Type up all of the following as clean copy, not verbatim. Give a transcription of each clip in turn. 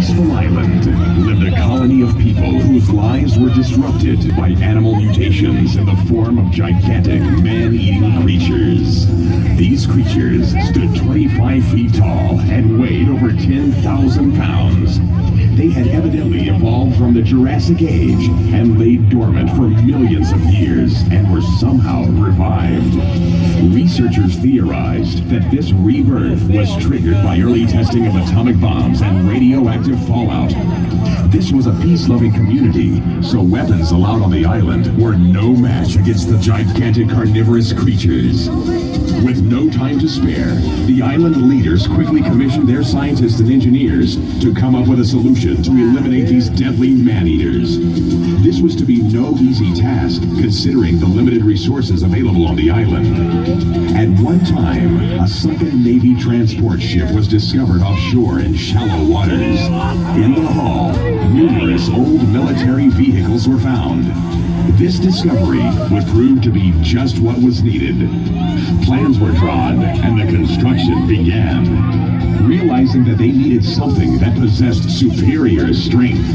peaceful island lived a colony of people whose lives were disrupted by animal mutations in the form of gigantic man-eating creatures. These creatures stood 25 feet tall and weighed over 10,000 pounds. They had evidently evolved from the Jurassic Age and laid dormant for millions of years and were somehow revived. Researchers theorized that this rebirth was triggered by early testing of atomic bombs and radioactive fallout. This was a peace-loving community, so weapons allowed on the island were no match against the gigantic carnivorous creatures. With no time to spare, the island leaders quickly commissioned their scientists and engineers to come up with a solution to eliminate these deadly man-eaters. This was to be no easy task, considering the limited resources available on the island. At one time, a sunken Navy transport ship was discovered offshore in shallow waters. In the hull, numerous old military vehicles were found. This discovery would prove to be just what was needed. Plans were drawn, and the construction began. Realizing that they needed something that possessed superior strength,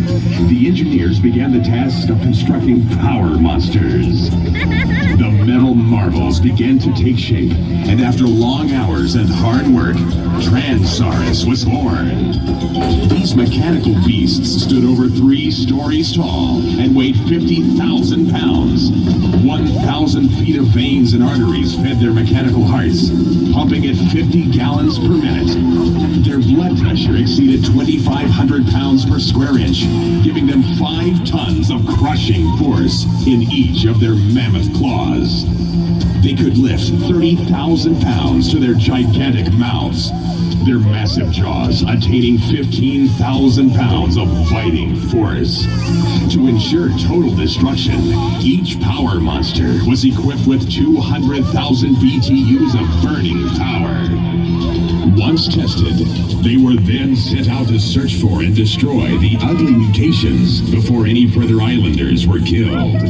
the engineers began the task of constructing power monsters. The metal marvels began to take shape, and after long hours and hard work, Transaurus was born. These mechanical beasts stood over 3 stories tall and weighed 50,000 pounds. 1,000 feet of veins and arteries fed their mechanical hearts, pumping at 50 gallons per minute. Their blood pressure exceeded 2,500 pounds per square inch, giving them 5 tons of crushing force in each of their mammoth claws. They could lift 30,000 pounds to their gigantic mouths, their massive jaws attaining 15,000 pounds of biting force. To ensure total destruction, each power monster was equipped with 200,000 BTUs of burning power. Once tested, they were then sent out to search for and destroy the ugly mutations before any further islanders were killed.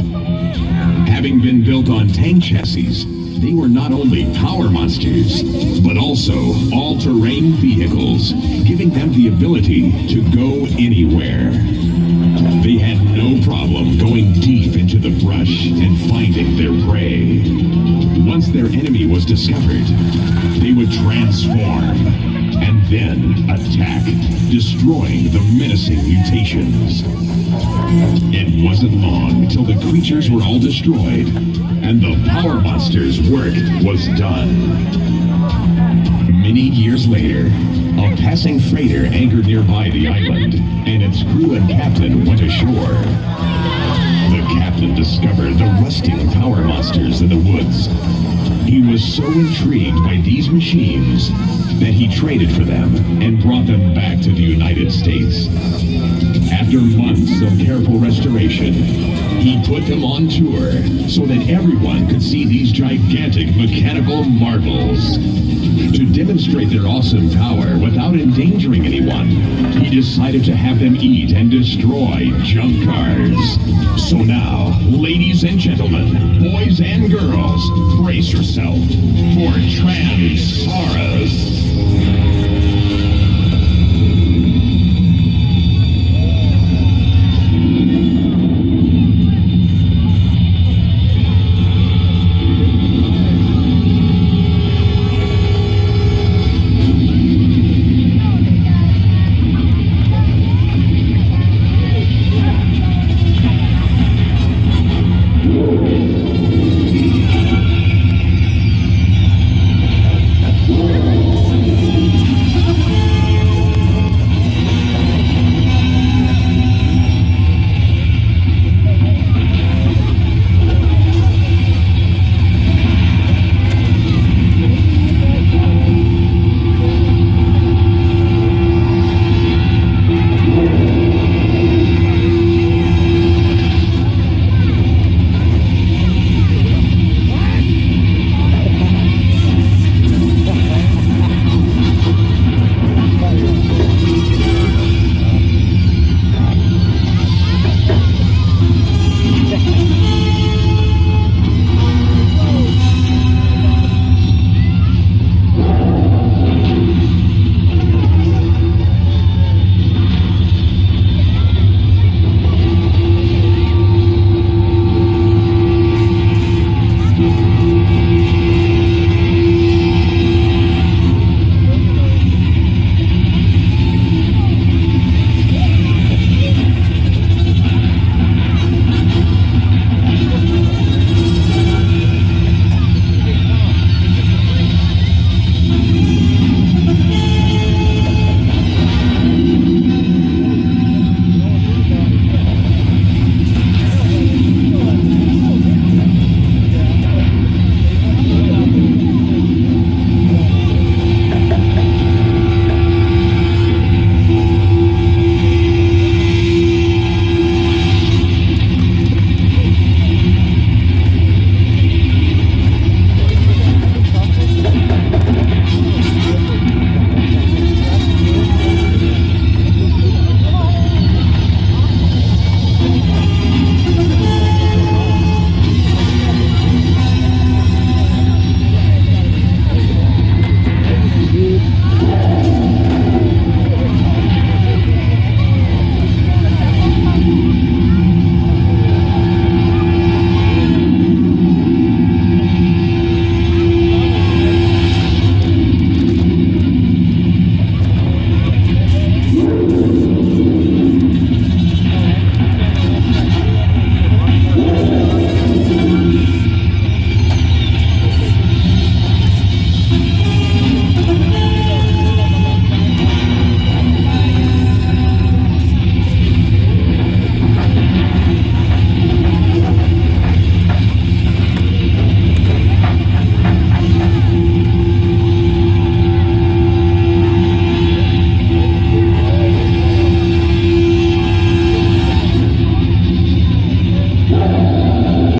Having been built on tank chassis, they were not only power monsters, but also all-terrain vehicles, giving them the ability to go anywhere. They had no problem going deep into the brush and finding their prey. Once their enemy was discovered, they would transform and then attack, destroying the menacing mutations. It wasn't long till the creatures were all destroyed and the power monster's work was done. Many years later, a passing freighter anchored nearby the island, and its crew and captain went ashore. The captain discovered the rusting power monsters in the woods. He was so intrigued by these machines that he traded for them and brought them back to the United States. After months of careful restoration, he put them on tour so that everyone could see these gigantic mechanical marvels. To demonstrate their awesome power without endangering anyone, he decided to have them eat and destroy junk cars. So now, ladies and gentlemen, boys and girls, brace yourself for Transaurus.